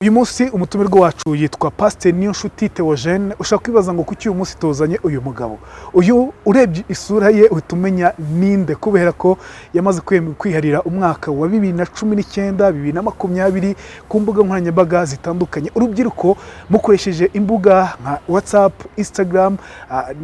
Uyu munsi umutumirwa wacu yitwa Pasitori Theogene. Ushaka kwibaza ngo kuki uyu munsi tuzanye uyu mugabo. Uyu urebye isura ye utumenya ninde, kubera ko yamaze kwiharira umwaka wa 2019 2020 ku mbuga nkoranyambaga zitandukanye. Urubyiruko mukoresheje imbuga nka WhatsApp, Instagram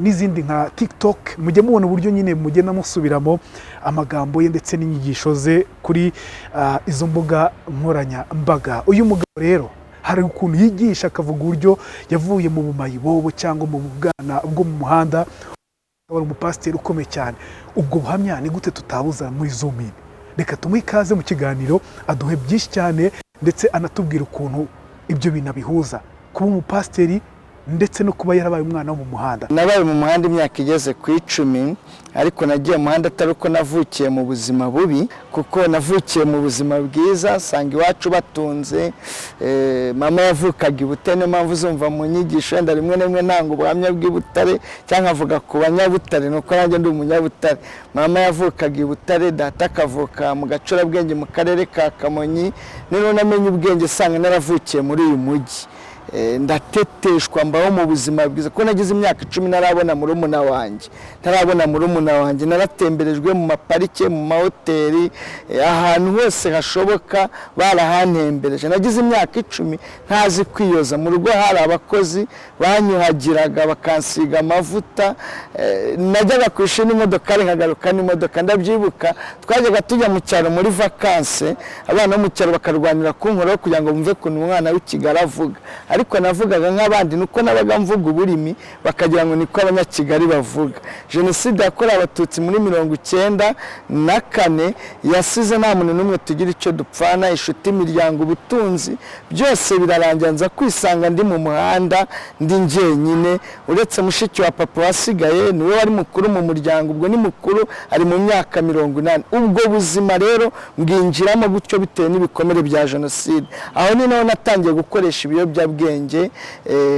n'izindi nka TikTok, mujye mubona uburyo nyine mugenda musubiramo amagambo ye ndetse n'inyigisho ze kuri izo mbuga nkoranyambaga. Uyu mugabo rero hari ukuntu yigisha akavuga uburyo yavuye mu bumayibobo cyangwa mu bwana bwo mu muhanda, akaba umupasiteri ukomeye cyane. Ubwo buhamya ni gute tutabuza muri Zoom? Reka tumuhe ikaze mu kiganiro aduhe byinshi cyane ndetse anatubwira ukuntu ibyo binabihuza kuba umupasiteri ndetse no kuba yarabaye umwana wo mu muhanda. Nabaye mu muhanda imyaka igeze ku 10, ariko nagiye mu muhanda atari uko navukiye mu buzima bubi, kuko navukiye mu buzima bwiza. Sanga iwacu batunze, mama yavukaga i Butare, niyo mpamvu uzumva mu nyigisho wenda rimwe na rimwe ntanga ubuhamya bw'i Butare cyangwa avuga ku banyabutare, nuko nanjye ndi umunyabutare. Mama yavukaga i Butare, data akavuka mu Gacurabwenge mu karere ka Kamonyi. Niyo namenye ubwenge sanga naravukiye muri uyu mujyi. Ndateteshwa mbaho mu buzima bwiza, ko nagize imyaka 10 narabona murumuna wanjye. Naratemberejwe mu maparike, mu mahoteli, ahantu hose hashoboka barahantembereje. Nagize imyaka 10 ntazi kwiyoza. Mu rugo hari abakozi banyuhagiraga bakansiga amavuta. Najyaga kwishina imodoka nkagaruka n'imodoka. Ndabyibuka twajyaga tujya mu cyaro muri vacances, abana bo mu cyaro bakarwanira kunkora kugira ngo bumve kuntu umwana w'Ikigali avuga. Ariko navugaga nk'abandi, nuko nabaga mvuga uburimi bakagira ngo niko abanyakigali bavuga. Jenoside yakorewe Abatutsi muri 1994 yasize nta muntu n'umwe tugira icyo dupfana, inshuti, imiryango, ubutunzi byose birarangira. Nza kwisanga ndi mu muhanda, ndi njyenyine, uretse mushiki wa papa wasigaye niwe wari mukuru mu muryango. Ubwo ni mukuru, ari mu myaka 80. Ubwo buzima rero mbwinjiramo gutyo bitewe n'ibikomere bya Jenoside. Aho ni naho natangiye gukoresha ibiyobyabwenge,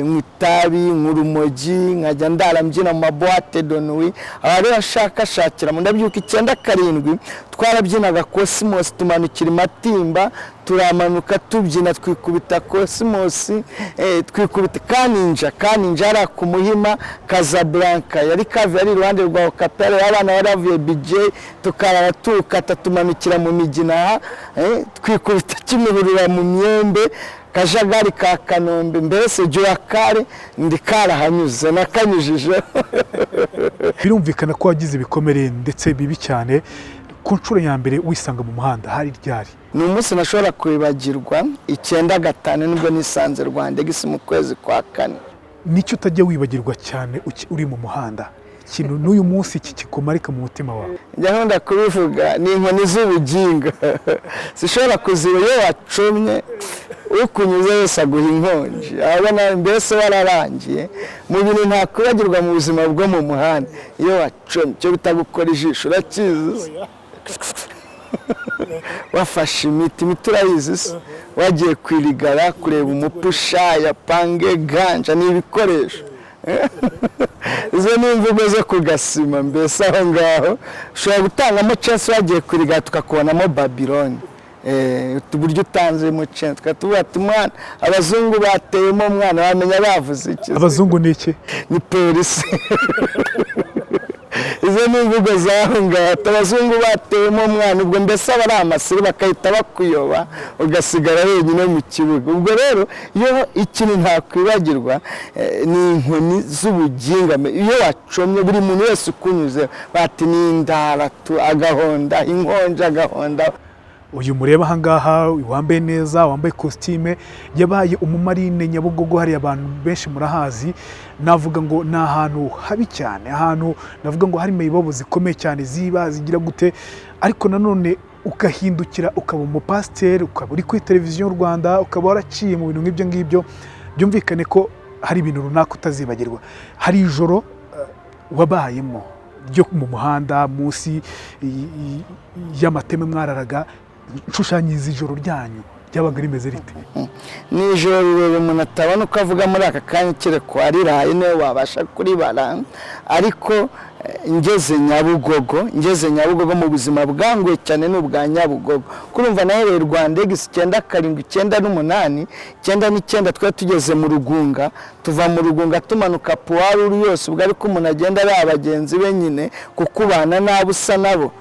nk'itabi, nk'urumogi, nkajya ndarambyina mu maboîte de nuit. Aba rero ashakashakira mu ndabyuka 9-7 twarabyinaga Cosmos, tumanukira Matimba, turamanuka tubyina twikubita Cosmos, twikubita Kaninja ara ku Muhima, Casablanca yari kave yari iruhande rwa Kapere, abana baravuye BJ, tukarara tukata tumanukira mu Migina, twikubita Kimihurura mu Myembe, Kajagari ka Kanombe, mbese Joakare ndikarahanyuze nakanyujije. Birumvikana ko wagize ibikomere ndetse bibi cyane. Ku nshuro ya mbere wisanga mu muhanda hari ryari? Ni umunsi nashobora kwibagirwa, 9/5 nibwo nisanze Rwanda gisi mu kwezi kwa 4. Nicyo utajya wibagirwa cyane uri mu muhanda, ikintu n'uyu munsi kikumarika mu mutima wawe? Njya kubivuga ni inkoni z'ubugingo. Sishobora kuziba iyo wacomye ukunyuze wese aguha inkonji. Abana mbese wararangiye mu bintu nta kwibagirwa mu buzima bwo mu muhanda. Iyo wacomye cyo bitagukora ijisho urakizi, wafashe imiti urayizi, wagiye kwirigara kureba umupusha ya pange ganja n'ibikoresho. Izo ni imvugo zo kugasima. Mbese aho ngaho ushobora gutangamo chance wagiye kwirigara tukakubonamo Babylon. Tuburyo utanze mu chance tukatuba tumwana abazungu bateyemo umwana bamenya bavuze iki. Abazungu ni iki? Ni polisi. Izo ni imvugo zaho ngaho, abazungu bateyemo umwana. Ubwo mbese aba ari amasiri bakahita bakuyoba ugasigara wenyine mu kibuga. Ubwo rero iyo ikintu ntakwibagirwa ni inkoni z'ubugingo. Iyo wacomye buri muntu wese ukunyuze bati ni indara agahonda, inkonje agahonda. Uyu mureba aha ngaha wambaye neza, wambaye costume, yabaye umumarine Nyabugogo. Hari abantu benshi murahazi. Navuga ngo ni ahantu habi cyane, ahantu navuga ngo hari mayibobo zikomeye cyane zigira gute, ariko nanone ukahindukira ukaba umupasiteri, ukaba uri kuri televiziyo Rwanda, ukaba waraciye mu bintu nk'ibyo ngibyo. Byumvikane ko hari ibintu runaka utazibagirwa. Hari ijoro wabayemo ryo mu muhanda munsi y'amateme mwararaga. Nshushanyiriza ijoro ryanyu ryabaga rimeze rite? Ni ijoro rero umuntu atabona uko avuga muri aka kanya, kereko ariraye niwe wabasha kuribara. Ariko ngeze Nyabugogo mu buzima bwanguye cyane n'ubwa Nyabugogo kurumva nahereye Rwanda X 9 9 twari tugeze mu Rugunga tuva mu Rugunga tumanuka Puwaru yose ubwo ariko umuntu agenda ari abagenzi be nyine kukubana nabusa nabo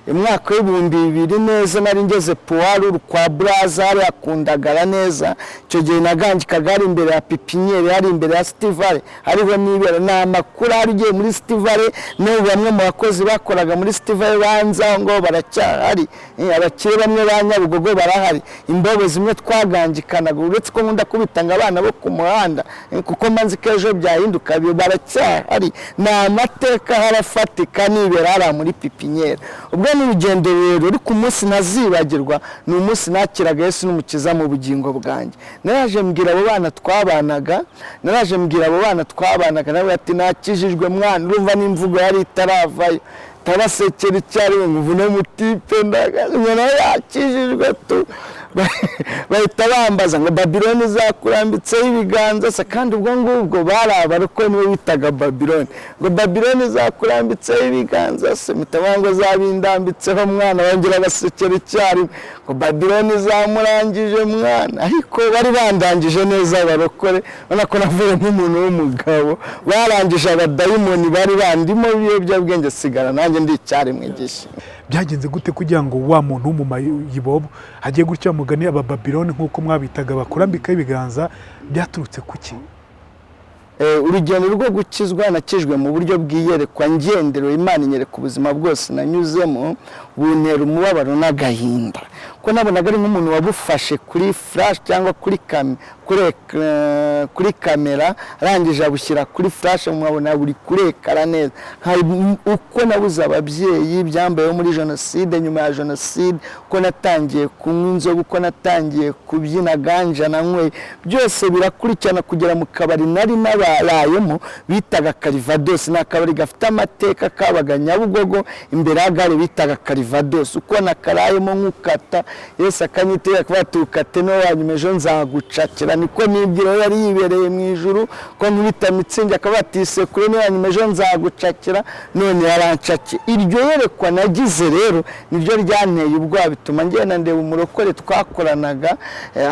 umwaka w'ibihumbi 2000 neza nari ngeze Puwaru kwa Brazza yakundagara neza icyo gihe nagangikaga ari imbere ya pipiniere ari imbere ya Stivale hariho nibera n'amakuru ari giye muri Stivale no bamwe mu bakozi bakoraga muri Stivale banza ngo baracyahari abakire bamwe ba Nyabugogo barahari imbobo zimwe twagangikanaga uretse ko nkunda kubitanga abana bo ku muhanda kuko manzi kejo byahinduka baracyahari n'amateka harafatika nibera ara muri pipiniere ubwo n'urugendo rero uri ku munsi nazibagirwa ni umunsi nakiraga Yesu n'umukiza mu bugingo bwanjye naraje mbwira abo bana twabanaga nawe ati nakijijwe mwana urumva n'imvugo yari itaravayo tarasekera icyari ngo no mutipe ndagana yakijijwe tu bahita bambaza ngo Babiloni zakurambitseho ibiganza se kandi ubwo ngubwo barabaroko niwe bitaga Babiloni ngo Babiloni zakurambitseho ibiganza se mutabango zabindambitseho mwana wongera basekera icyari ngo Babiloni zamurangije mwana ariko bari bandangije neza abarokore bana ko navuye nk'umuntu w'umugabo barangije abadayimoni bari bandimo biyobyabwenge sigara nanjye ndi icyari mwigisha byagenze gute kugira ngo wa muntu w'umumayibobo hagiye gutya mugani aba Babiloni nkuko mwabitaga bakurambika ibiganza byaturutse kuki urugendo rwo gukizwa nakijwe mu buryo bwiyerekwa ngendero Imana inyereka ubuzima bwose nanyuzemo buntera umubabaro n'agahinda ko nabonaga ari nk'umuntu wabufashe kuri flash cyangwa kuri kamera arangije abushyira kuri flash mwabona buri kurekara neza uko nabuze ababyeyi byambayeho muri jenoside nyuma ya jenoside ko natangiye kunywa inzoga uko natangiye kubyina ganja nanywe byose birakurikirana kugera mu kabari nari nabarayemo bitaga Calvados n'akabari gafite amateka kabaga Nyabugogo imbere y'agare bitaga Calvados uko nakarayemo nkukata Yesu akanyitera kwatukate no wanyuma ejo nzagucakira niko nibwira yari yibereye mu ijuru ko nkubita mitsingi akabatise kure no wanyuma ejo nzagucakira none yarancaki iryo yerekwa nagize rero niryo ryanteye ubwoba bituma ngenda ndeba umurokore twakoranaga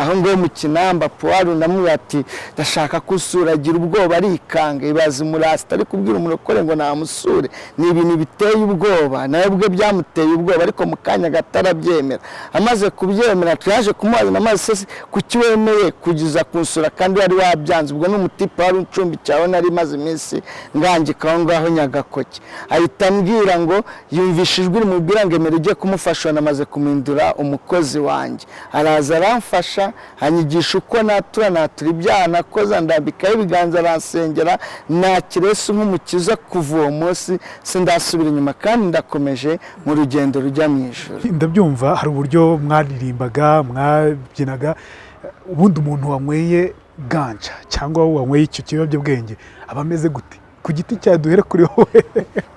aho ngo mu Kinamba Puwaru namwe ati ndashaka kusuragira ubwoba arikanga ibaza umurasta ari kubwira umurokore ngo namusure ni ibintu biteye ubwoba nabwe byamuteye ubwoba ariko mukanya gatarabyemera amaze kubyemera twaje kumubaza amaze kukiwemeye kugiza kunsura kandi wari wabyanze ubwo n'umutipe wari uncumbi cyawe nari maze iminsi ngangika aho ngaho Nyagakoke ahita mbwira ngo yumvishijwe mubwira ngo emera ugiye kumufasha namaze kumindura umukozi wanjye araza aramfasha anyigisha uko natura ibyaha nakoze ndambikaho ibiganza aransengera nakiresu nk'umukiza kuva uwo munsi sindasubira inyuma kandi ndakomeje mu rugendo rujya mu ijuru ndabyumva hari uburyo mwaririmbaga mwabyinaga ubundi umuntu wanyweye ganja cyangwa wanyweye icyo kiyobyabwenge aba ameze gute ku giti cyaduhere kuri wowe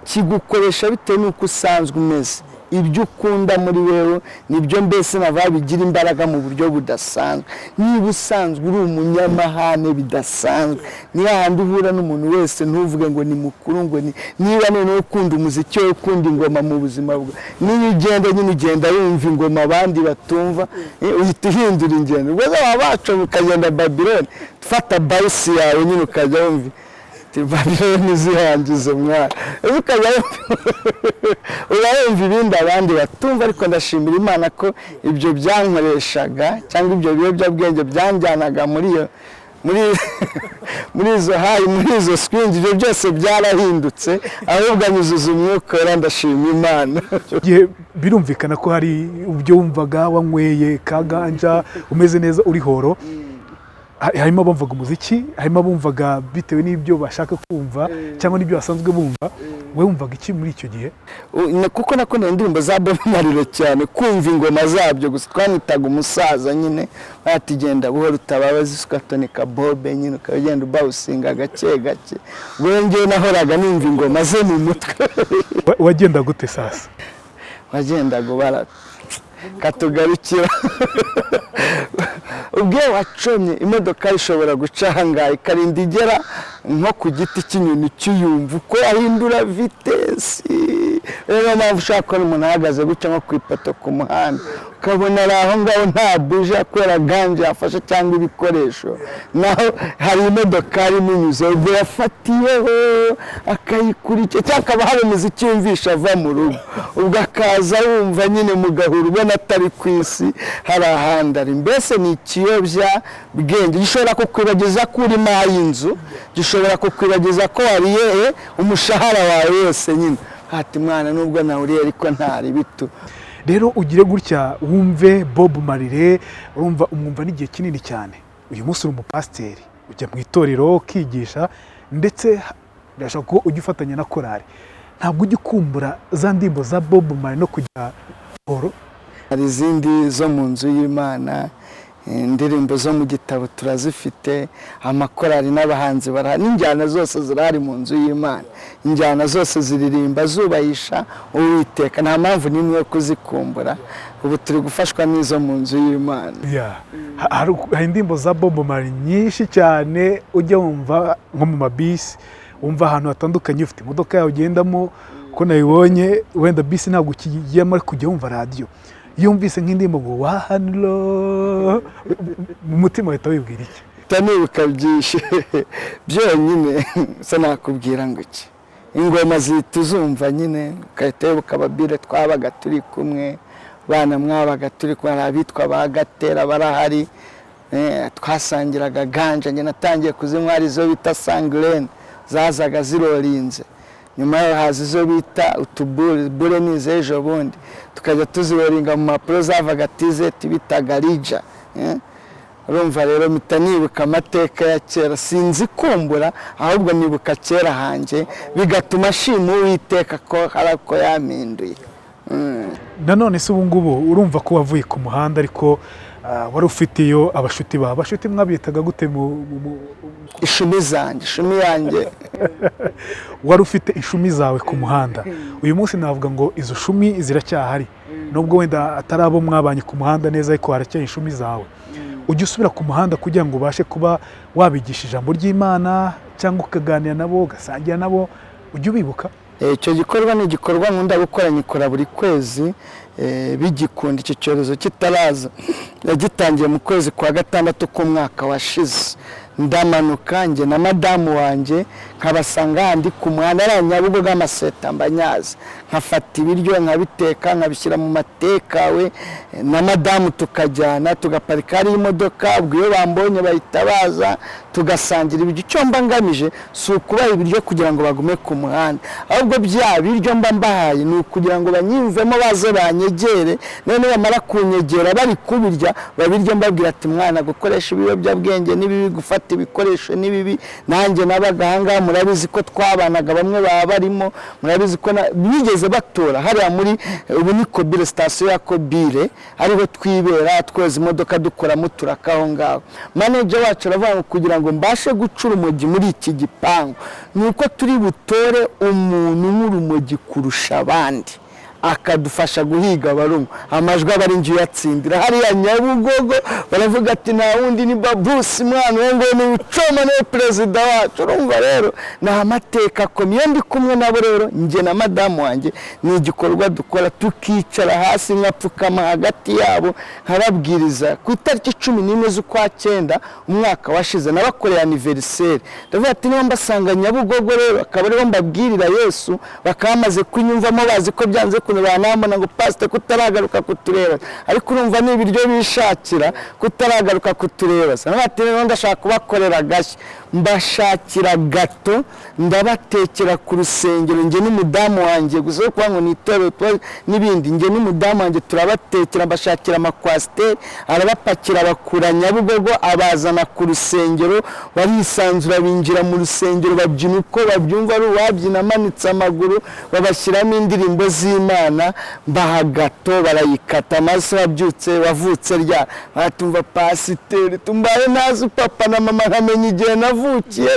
kigukoresha bitewe n'uko usanzwe umeze ibyo ukunda muri wewe nibyo mbese bigira imbaraga mu buryo budasanzwe niba usanzwe uri umunyamahane bidasanzwe ni hahandi uhura n'umuntu wese ntuvuge ngo ni mukuru ngo niba none ukunda umuziki we ukunda ingoma mu buzima bwe niba ugenda wumva ingoma abandi batumva uhita uhindura ingendo ubwo babacu ukagenda Babiloni fata bayisi yawe nyine ukajya wumva Babiloni zihangize mwana ukajya urayumva ibindi abandi batumva ariko ndashimira Imana ko ibyo byankoreshaga cyangwa ibyo biyobyabwenge byanjyanaga muri izo swingi ibyo byose byarahindutse ahubwo anyuzuza umwuka wera ndashima Imana birumvikana ko hari ubyo wumvaga wanyweye kaganja umeze neza uri horo harimo abumvaga umuziki harimo abumvaga bitewe n'ibyo bashaka kumva cyangwa n'ibyo basanzwe bumva we wumvaga iki muri icyo gihe kuko nakunda indirimbo za Bob Marley cyane kumva ingoma zabyo gusa twanitaga umusaza nyine batigenda buhoro utababaza isukatoneka Bob nyine ukagenda ubawusinga gake gake wongeye nahoraga numva ingoma ze mu mutwe wagenda gute sasa wagendaga bara katugarukira ubwo wacomye imodoka ishobora guca hangaye karinda igera nko ku giti cy'inyoni cy'iyumva uko ahindura vitesi. Rero mpamvu ushaka kubona umuntu ahagaze gutya nko ku ipoto ku muhanda ukabona ari aho ngaho nta buje akorera ganje yafashe cyangwa ibikoresho, naho hari imodokari imunyuze ubwo yafatiyeho akayikurikira, cyangwa akaba hari umuziki yumvisha ava mu rugo, ubwo akaza wumva nyine mugahura ubona atari ku isi hari ahandi ari. Mbese ni ikiyobya bwenge gishobora kukwibagiza ko uri mayi y'inzu, gishobora kukwibagiza ko wariye umushahara wawe wose nyine hati mwana nubwo nawuriye ariko ntari bitu. Rero ugire gutya wumve Bob Marley, urumva umwumva n'igihe kinini cyane. Uyu munsi uri umupasiteri ujya mu itorero ukigisha, ndetse birashoboka ko ujya ufatanya na korari. Ntabwo ujya ukumbura za ndirimbo za Bob Marley no kujya horo? Hari izindi zo mu nzu y'Imana, indirimbo zo mu gitabo turazifite, amakorari n'abahanzi barahari, n'injyana zose zirahari mu nzu y'Imana. Injyana zose ziririmba zubahisha Uwiteka, nta mpamvu n'imwe yo kuzikumbura. Ubu turi gufashwa n'izo mu nzu y'Imana. Hari indirimbo za Bob Marley nyinshi cyane ujya wumva nko mu mabisi, wumva ahantu hatandukanye, ufite imodoka yawe ugendamo, ko nayibonye wenda bisi ntabwo ukigiyemo ariko ujya wumva radiyo. Iyo wumvise nk'indirimbo ngo wahaniro mu mutima wahita wibwira iki? Tanibuka byinshi byonyine se nakubwira ngo iki, ingoma zituzumva nyine ukahita wibuka ababire twabaga turi kumwe, bana mwabaga turi kumwe, abitwa ba Gatera barahari, twasangiraga ganje. Njye natangiye kuzinywa izo bita sanglene zazaga zirorinze, nyuma yaho haza izo bita utubure n'izejo bundi tukajya tuziroringa mu mpapuro zavaga tizeti bitaga rija. Urumva rero mpita nibuka amateka ya kera, sinzi kumbura ahubwo nibuka kera hanjye, bigatuma ashima Uwiteka ko hari ko yampinduye. Nanone se ubu ngubu urumva ko wavuye ku muhanda ariko wari ufitiyo abashuti bawe. Abashuti mwabitaga gute ishumi zanjye, ishumi yanjye? Wari ufite ishumi zawe ku muhanda. Uyu munsi navuga ngo izo shumi ziracyahari, nubwo wenda atari abo mwabanye ku muhanda neza ariko haracyari ishumi zawe. Ujya usubira ku muhanda kugira ngo ubashe kuba wabigisha ijambo ry'Imana cyangwa ukaganira nabo ugasangira nabo, ujya ubibuka? Icyo gikorwa ni igikorwa nkunda gukora, nyikora buri kwezi bigikunda. Icyo cyorezo kitaraza yagitangiye mu kwezi kwa gatandatu k'umwaka washize. Ndamanuka njye na madamu wanjye nkabasanga handi ku muhanda ari Nyabugogo amaseta mbanyazi, nkafata ibiryo nkabiteka nkabishyira mu matekawe na madamu tukajyana tugaparika ari imodoka, ubwo iyo bambonye bahita baza tugasangira ibiryo. Icyo mba ngamije si ukubaha ibiryo kugira ngo bagume ku muhanda, ahubwo bya biryo mba mbahaye ni ukugira ngo banyimvemo baze banyegere, none bamara kunyegera bari kubirya babiryo mbabwira ati mwana gukoresha ibiyobyabwenge n'ibibi, gufata ibikoresho n'ibibi. Nanjye nabaga ahangaha murabizi ko twabanaga, bamwe baba barimo, murabizi ko bigeze batora hariya muri ubu ni Kobile, sitasiyo ya Kobile ariho twibera twoza imodoka dukoramo turaka aho ngaho. Manager wacu aravuga ngo kugira ngo mbashe gucura urumogi muri iki gipangu nuko turi butore umuntu nk'urumogi kurusha abandi akadufasha guhiga abarumwa, amajwi abari ngiye yatsindira hariya Nyabugogo. Baravuga ati nta wundi ni Babusi mwana ngo ni Ucoma ni perezida wacu. Urumva rero na amateka akomeye ndi kumwe nabo. Rero njye na madamu wanjye ni igikorwa dukora, tukicara hasi nkapfukama hagati yabo nkababwiriza. Ku itariki 11 z'ukwa 9 umwaka washize nabakoreye anniversaire, ndavuga ati niba mbasanga Nyabugogo rero akaba ariho mbabwirira Yesu, bakamaze kunyumvamo bazi ko byanze banambona ngo pastor kutaragaruka kutureba, ariko urumva ni ibiryo bishakira kutaragaruka kutureba. Sanati rero ndashaka kubakorera gashya, mbashakira gato ndabatekera ku rusengero njye n'umudamu wanjye, gusa kwa ngo nitoro n'ibindi, njye n'umudamu wanjye turabatekera, mbashakira amakwasiteri arabapakira bakura Nyabugogo abazana ku rusengero, barisanzura binjira mu rusengero babyina uko babyumva, ari uwabyina amanitse amaguru, babashyiramo indirimbo z'Imana. abana mbaha gato barayikata maze wabyutse wavutse rya batumva pasiteri tumbaye nazi papa na mama nkamenya igihe navukiye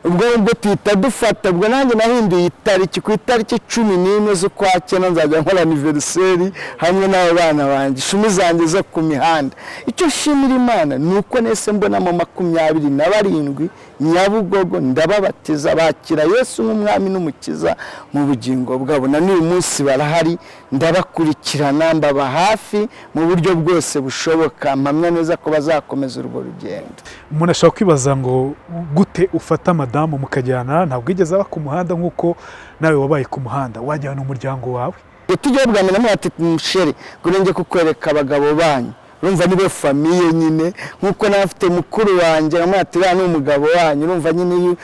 ubwo tuhita dufata ubwo nanjye nahinduye itariki ku itariki 11 z'ukwa cyenda nzajya nkora anniversaire hamwe n'abo bana banjye ishumi zanjye zo ku mihanda. Icyo shimira Imana nuko nese mbona mu 27 Nyabugogo ndababatiza bakira Yesu nk'umwami n'umukiza mu bugingo bwabo, na n'uyu munsi barahari ndabakurikirana mbaba hafi mu buryo bwose bushoboka, mpamya neza ko bazakomeza urwo rugendo. Umuntu ashobora kwibaza ngo gute ufata madamu mukajyana, ntabwo igeze aba ku muhanda nk'uko nawe wabaye ku muhanda, wajyana n'umuryango wawe? Tugiye bwamena mu ati mushere kurenge kukwereka abagabo banyu, urumva nibe famiye nyine nkuko nafite mukuru wanjye amati bana n'umugabo wanyu, urumva nyine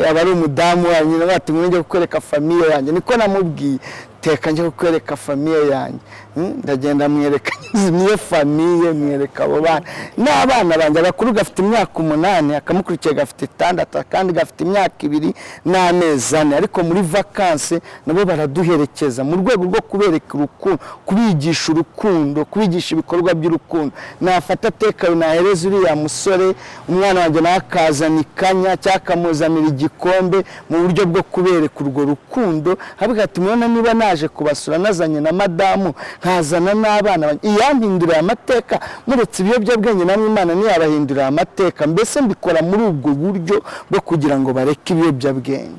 aba ari umudamu wanyu n'abati mwenge kukwereka famiye yanjye, niko namubwiye teka nje kukwereka famiye yanjye. Ndagenda mwereka niyo famiye, mwereka abo bana n'abana banjye. Abakuru gafite imyaka 8, akamukurikiye gafite 6, kandi gafite imyaka 2 n'amezi 4, ariko muri vacances nabo baraduherekeza mu rwego rwo kubereka urukundo, kubigisha urukundo, kubigisha ibikorwa by'urukundo. Nafata teka nahereza uriya musore umwana wanjye nakazana ikanya cyakamuzanira igikombe mu buryo bwo kubereka urwo rukundo, habigati mubona niba naje kubasura nazanye na madamu nkazana n'abana iyampindurira amateka, muretse ibiyobyabwenge namwe Imana niyabahindurira amateka, mbese mbikora muri ubwo buryo bwo kugira ngo bareke ibiyobyabwenge.